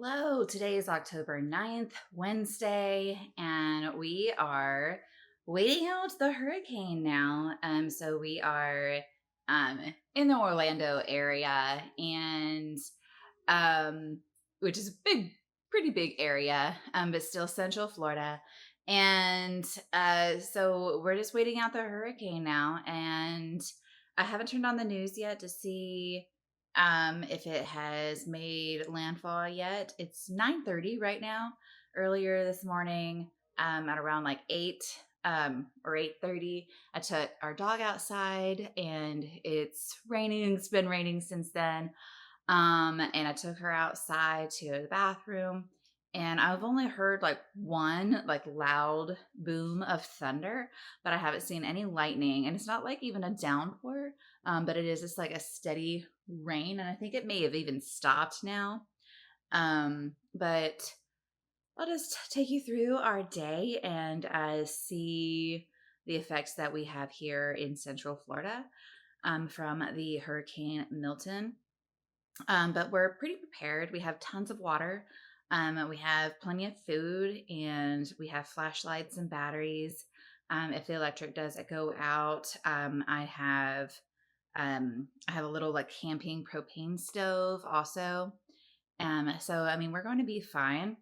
Hello, today is October 9th, Wednesday, and we are waiting out the hurricane now. So we are um in the Orlando area and um which is a pretty big area, but still Central Florida. And so we're just waiting out the hurricane now, and I haven't turned on the news yet to see if it has made landfall yet. It's 9:30 right now. Earlier this morning, at around like 8 or 8:30, I took our dog outside, and it's raining. It's been raining since then. And I took her outside to go to the bathroom, and I've only heard like one like loud boom of thunder, but I haven't seen any lightning, and it's not like even a downpour, but it is just like a steady rain, and I think it may have even stopped now. But I'll just take you through our day and see the effects that we have here in Central Florida from the Hurricane Milton. But we're pretty prepared. We have tons of water. We have plenty of food, and we have flashlights and batteries. If the electric does go out, I have a little like camping propane stove also. So I mean, we're going to be fine.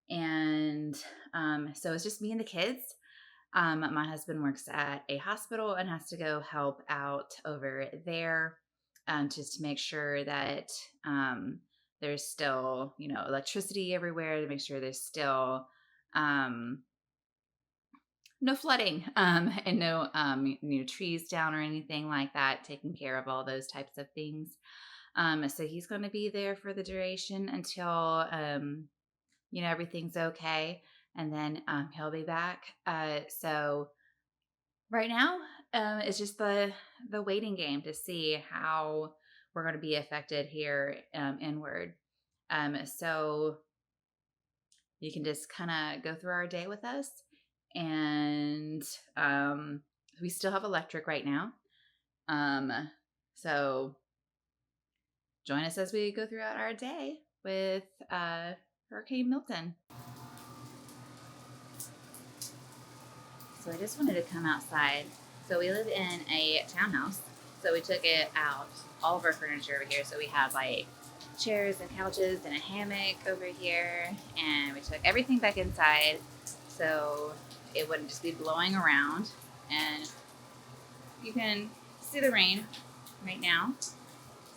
And so it's just me and the kids. My husband works at a hospital and has to go help out over there, just to make sure that there's still, electricity everywhere, to make sure there's still um, no flooding, and no, trees down or anything like that, taking care of all those types of things. So he's going to be there for the duration until, everything's okay. And then he'll be back. So right now, it's just the waiting game to see how we're going to be affected here inward. So you can just kind of go through our day with us, and we still have electric right now. So join us as we go throughout our day with Hurricane Milton. So I just wanted to come outside. So we live in a townhouse. So we took it out, all of our furniture over here. So we have like chairs and couches and a hammock over here. And we took everything back inside so it wouldn't just be blowing around. And you can see the rain right now.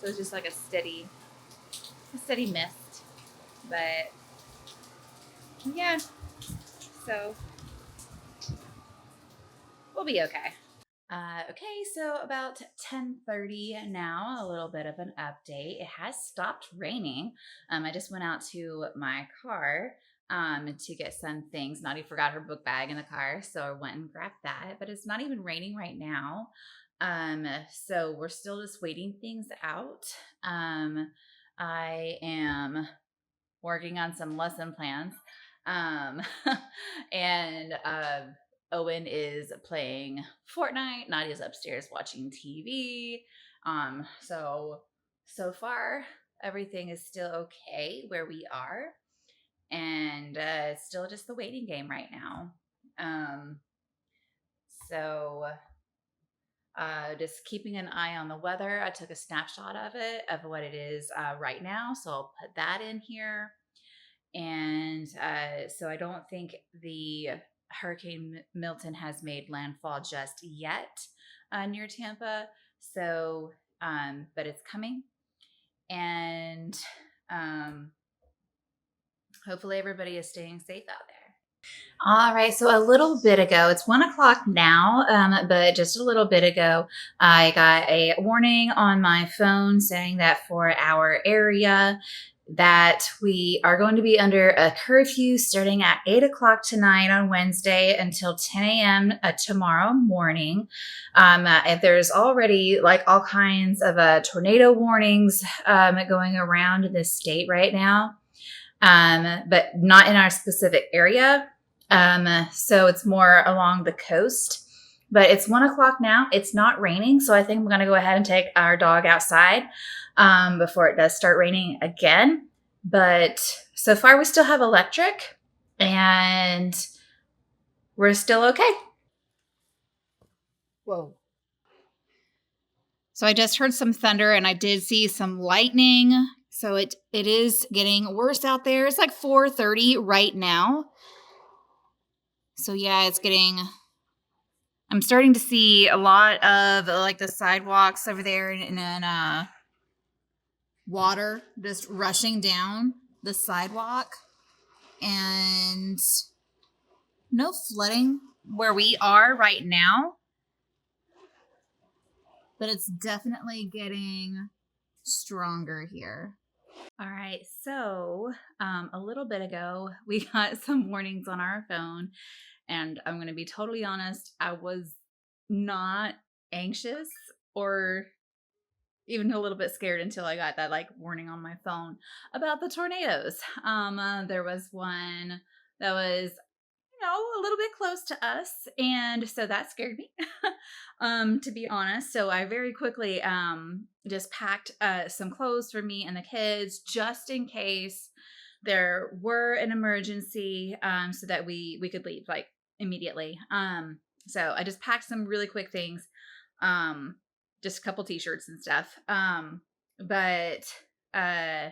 So it's just like a steady mist. But yeah, so we'll be okay. Okay, so about 10:30 now, a little bit of an update. It has stopped raining. I just went out to my car to get some things. Naughty forgot her book bag in the car, so I went and grabbed that. But it's not even raining right now. So we're still just waiting things out. I am working on some lesson plans. And Owen is playing Fortnite. Nadia's upstairs watching TV. So far everything is still okay where we are, and it's still just the waiting game right now. So just keeping an eye on the weather. I took a snapshot of it, of what it is right now, so I'll put that in here. And so I don't think the Hurricane Milton has made landfall just yet near Tampa. So, but it's coming, and hopefully everybody is staying safe out there. All right, so a little bit ago, it's 1:00 now, but just a little bit ago, I got a warning on my phone saying that for our area, that we are going to be under a curfew starting at 8:00 tonight on Wednesday until 10 a.m. Tomorrow morning. There's already like all kinds of tornado warnings going around in this state right now, but not in our specific area. So it's more along the coast. But it's 1:00 now. It's not raining, so I think I'm going to go ahead and take our dog outside before it does start raining again. But so far, we still have electric and we're still okay. Whoa. So I just heard some thunder and I did see some lightning. So it is getting worse out there. It's like 4:30 right now. So yeah, I'm starting to see a lot of like the sidewalks over there and water just rushing down the sidewalk, and no flooding where we are right now, but it's definitely getting stronger here. All right, so a little bit ago, we got some warnings on our phone, and I'm going to be totally honest, I was not anxious or even a little bit scared until I got that like warning on my phone about the tornadoes. There was one that was a little bit close to us, and so that scared me. To be honest, so I very quickly just packed some clothes for me and the kids just in case there were an emergency, so that we could leave like immediately. So I just packed some really quick things, um, just a couple t-shirts and stuff. But uh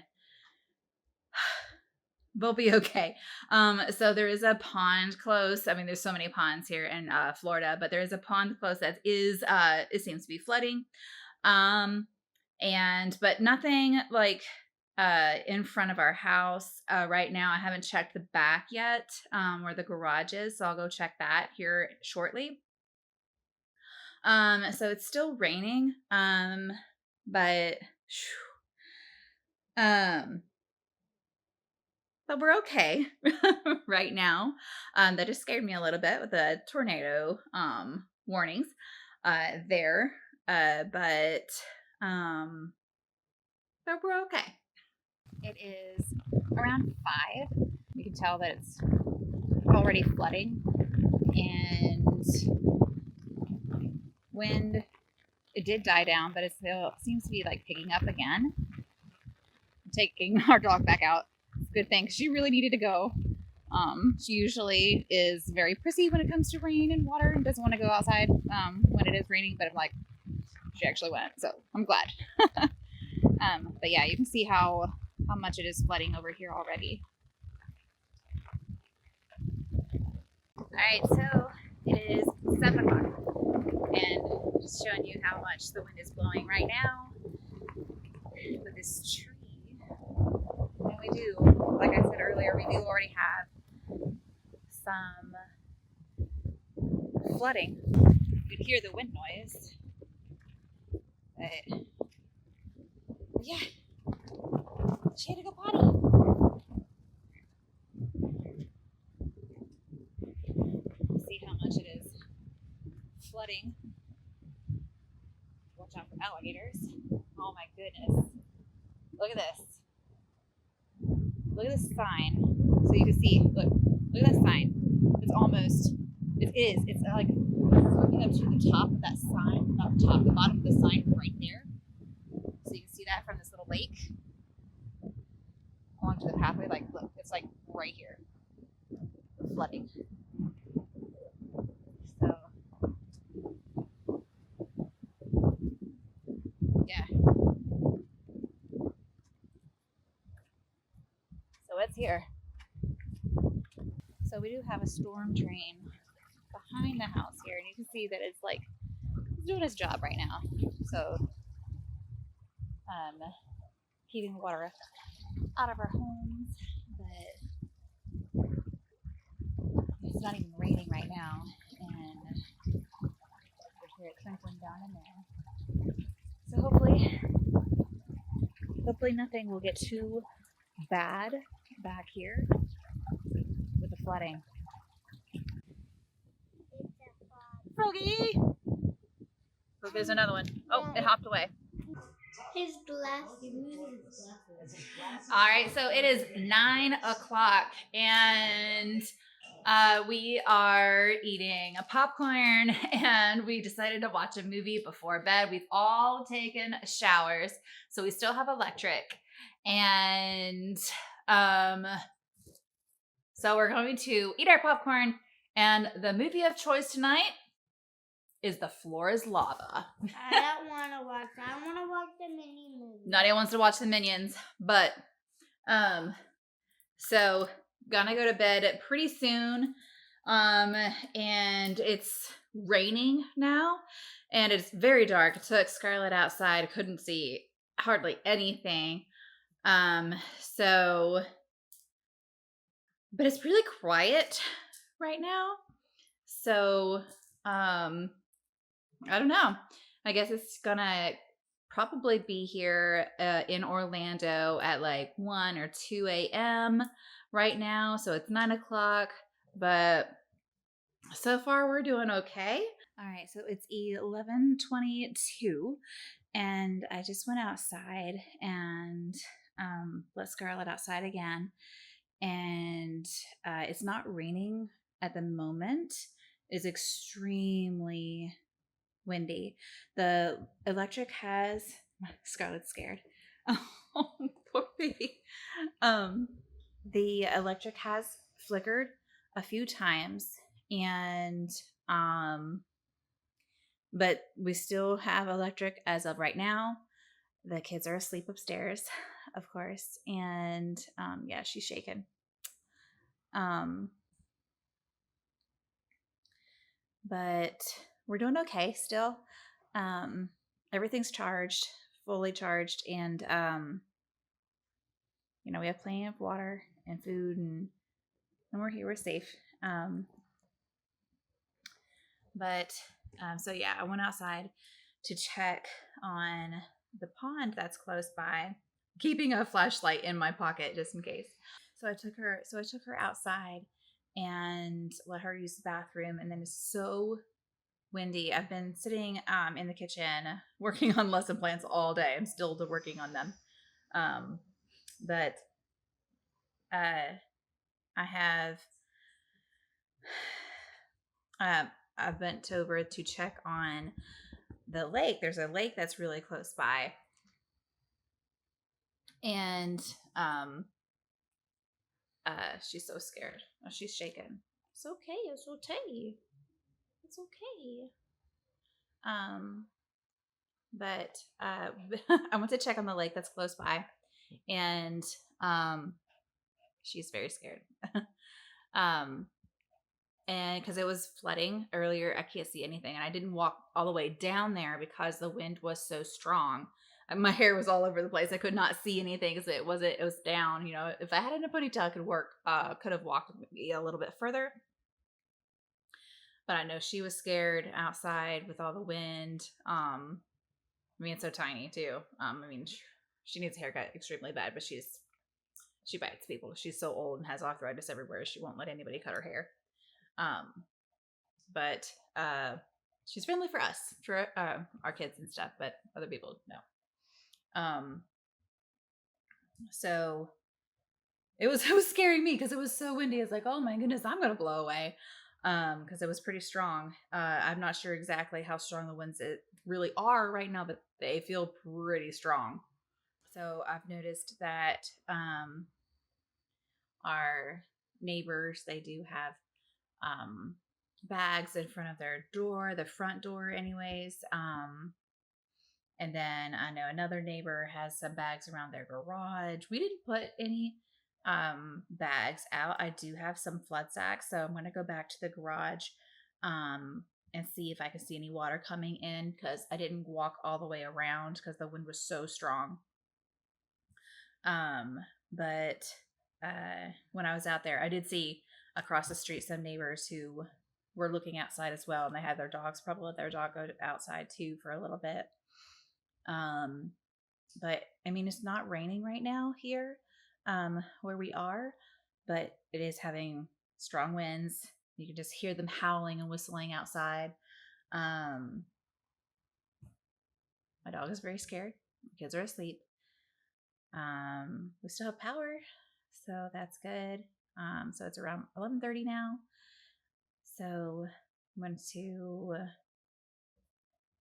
we'll be okay. So there is a pond close. I mean, there's so many ponds here in Florida, but there is a pond close that is it seems to be flooding. But nothing like in front of our house right now. I haven't checked the back yet, where the garage is, so I'll go check that here shortly. So it's still raining. But um but we're okay right now. That just scared me a little bit with the tornado warnings there. But we're okay. It is around 5. You can tell that it's already flooding, and wind, it did die down, but it still seems to be like picking up again. I'm taking our dog back out. It's a good thing, 'cause she really needed to go. She usually is very prissy when it comes to rain and water and doesn't want to go outside when it is raining, but I'm like, she actually went, so I'm glad. But yeah, you can see how much it is flooding over here already. All right, so it is 7 o'clock, and just showing you how much the wind is blowing right now with this tree. And we do, like I said earlier, we do already have some flooding. You can hear the wind noise. But yeah, she had to go potty. See how much it is flooding. Watch out for alligators. Oh my goodness. Look at this. Look at this sign. So you can see, look at that sign. It's almost, it's like looking up to the top of that sign, not the top, the bottom of the sign right there. So you can see that from this little lake along to the pathway. Like, look, it's like right here, flooding. So, yeah. So it's here. So we do have a storm drain behind the house here, and you can see that it's like it's doing its job right now. So, keeping water out of our homes, but it's not even raining right now, and you hear it trickling down in there. So hopefully nothing will get too bad back here with the flooding. Froggy! Look, there's another one. Oh, it hopped away. His glasses. All right, so it is 9 o'clock, and we are eating a popcorn, and we decided to watch a movie before bed. We've all taken showers, so we still have electric, And um, so we're going to eat our popcorn. And the movie of choice tonight is The Floor is Lava. I don't want to watch. I want to watch the mini movie. Nadia wants to watch the Minions, but so gonna go to bed pretty soon. And it's raining now, and it's very dark. It took Scarlett outside, couldn't see hardly anything. So, but it's really quiet right now. So, I don't know. I guess it's gonna probably be here in Orlando at like 1 or 2 a.m. right now. So it's 9 o'clock, but so far we're doing okay. All right, so it's 11:22, and I just went outside and let Scarlett outside again. And it's not raining at the moment. It's extremely windy. The electric has Scarlett's scared. Oh, poor baby. The electric has flickered a few times, and but we still have electric as of right now. The kids are asleep upstairs, of course, and yeah, she's shaking. But we're doing okay still. Everything's charged, fully charged, and we have plenty of water and food, and we're here, we're safe. So yeah, I went outside to check on the pond that's close by, keeping a flashlight in my pocket just in case. So I took her outside and let her use the bathroom, and then it's so windy. I've been sitting in the kitchen working on lesson plans all day. I'm still working on them. But I have I went over to check on the lake. There's a lake that's really close by. And she's so scared. Oh, she's shaking. It's okay. It's okay. It's okay. But I went to check on the lake that's close by, and she's very scared. And because it was flooding earlier, I can't see anything, and I didn't walk all the way down there because the wind was so strong. My hair was all over the place. I could not see anything because it was down. If I had it in a ponytail, I could have walked maybe a little bit further. But I know she was scared outside with all the wind. It's so tiny too. She needs a haircut extremely bad, but she bites people. She's so old and has arthritis everywhere. She won't let anybody cut her hair. But she's friendly for us, for our kids and stuff, but other people, no. So it was scaring me because it was so windy. It's like, oh my goodness, I'm gonna blow away. Because it was pretty strong. I'm not sure exactly how strong the winds really are right now, but they feel pretty strong. So I've noticed that our neighbors, they do have bags in front of their door, the front door anyways. And then I know another neighbor has some bags around their garage. We didn't put any bags out. I do have some flood sacks, so I'm going to go back to the garage and see if I can see any water coming in, because I didn't walk all the way around because the wind was so strong. But when I was out there, I did see across the street some neighbors who were looking outside as well, and they had their dogs. Probably let their dog go outside too for a little bit. But it's not raining right now here where we are, but it is having strong winds. You can just hear them howling and whistling outside. My dog is very scared. The kids are asleep. We still have power, so that's good. So it's around 11:30 now. So I'm going to,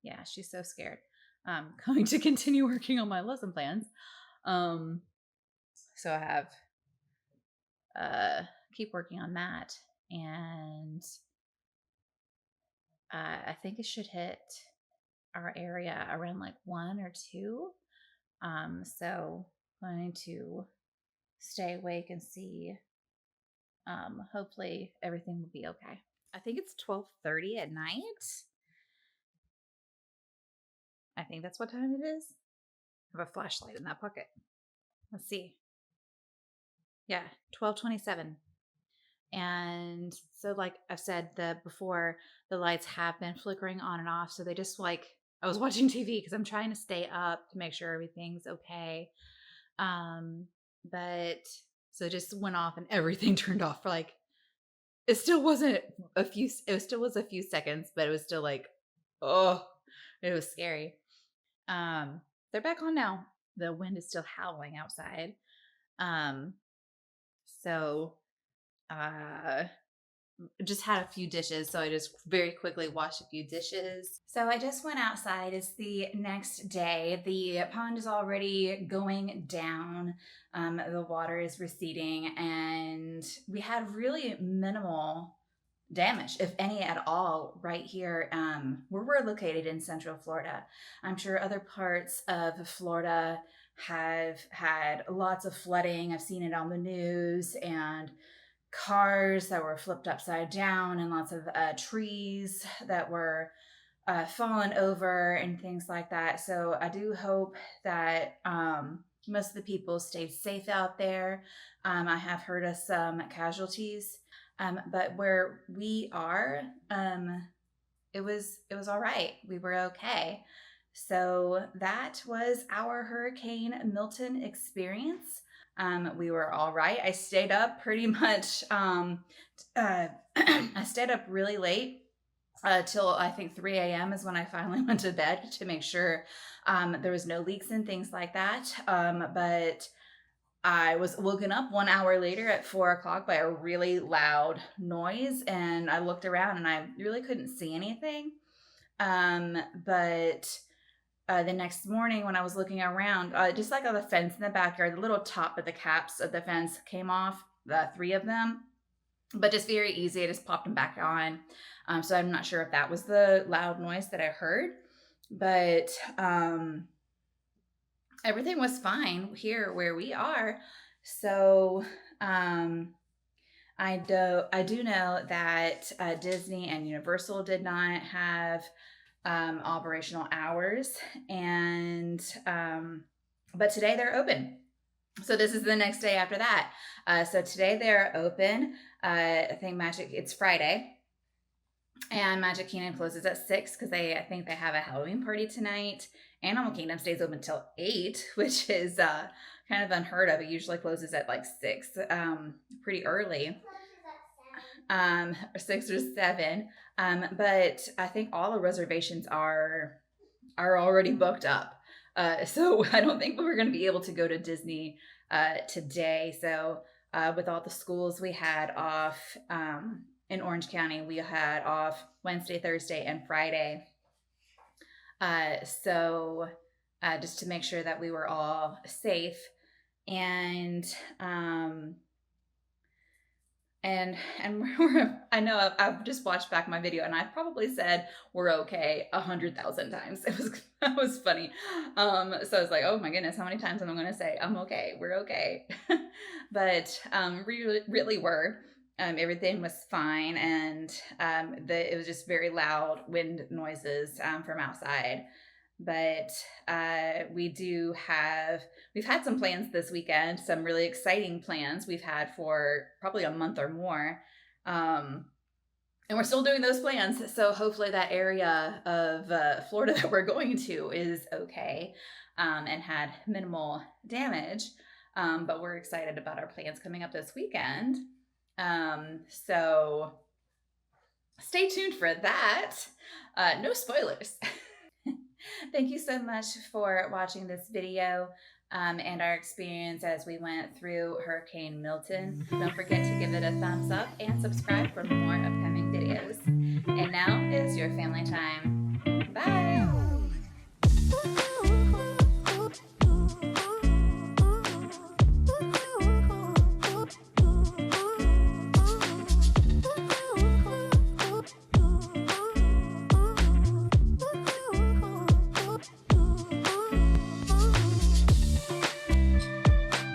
yeah, she's so scared. I'm going to continue working on my lesson plans. So I have keep working on that, and I think it should hit our area around like 1 or 2. So going to stay awake and see. Hopefully everything will be okay. I think it's 12:30 at night. I think that's what time it is. I have a flashlight in that pocket. Let's see. Yeah, 12:27. And so, like I've said before, the lights have been flickering on and off. So they just I was watching TV because I'm trying to stay up to make sure everything's okay. But so it just went off and everything turned off for like, it still wasn't it still was a few seconds, but it was still like, oh, it was scary. They're back on now. The wind is still howling outside. Um, so just had a few dishes, so I just very quickly washed a few dishes. So I just went outside. It's the next day. The pond is already going down. The water is receding, and we had really minimal damage, if any at all, right here where we're located in Central Florida. I'm sure other parts of Florida have had lots of flooding. I've seen it on the news, and cars that were flipped upside down, and lots of trees that were fallen over and things like that. So I do hope that most of the people stayed safe out there. I have heard of some casualties, but where we are, it was all right. We were okay. So that was our Hurricane Milton experience. We were all right. I stayed up pretty much. I stayed up really late till I think 3 a.m. is when I finally went to bed to make sure there was no leaks and things like that. But I was woken up 1 hour later at 4 o'clock by a really loud noise, and I looked around and I really couldn't see anything. But the next morning when I was looking around, just like on the fence in the backyard, the little top of the caps of the fence came off, the 3 of them, but just very easy. I just popped them back on. So I'm not sure if that was the loud noise that I heard, but everything was fine here where we are. So I do know that Disney and Universal did not have operational hours, and but today they're open. So this is the next day after that. So today they're open. I think it's Friday, and Magic Kingdom closes at 6 because I think they have a Halloween party tonight. Animal Kingdom stays open till 8, which is kind of unheard of. It usually closes at like 6, pretty early. 6 or 7. But I think all the reservations are already booked up. So I don't think we're going to be able to go to Disney today. So with all the schools we had off in Orange County, we had off Wednesday, Thursday, and Friday. So just to make sure that we were all safe. And I know I've just watched back my video, and I probably said we're okay 100,000 times. It was funny. So I was like, oh my goodness, how many times am I going to say I'm okay? We're okay. But really were. Everything was fine, and it was just very loud wind noises from outside. But we've had some plans this weekend, some really exciting plans we've had for probably a month or more. And we're still doing those plans. So hopefully that area of Florida that we're going to is okay and had minimal damage. But we're excited about our plans coming up this weekend. So stay tuned for that. No spoilers. Thank you so much for watching this video and our experience as we went through Hurricane Milton. Don't forget to give it a thumbs up and subscribe for more upcoming videos. And now is your family time. Bye!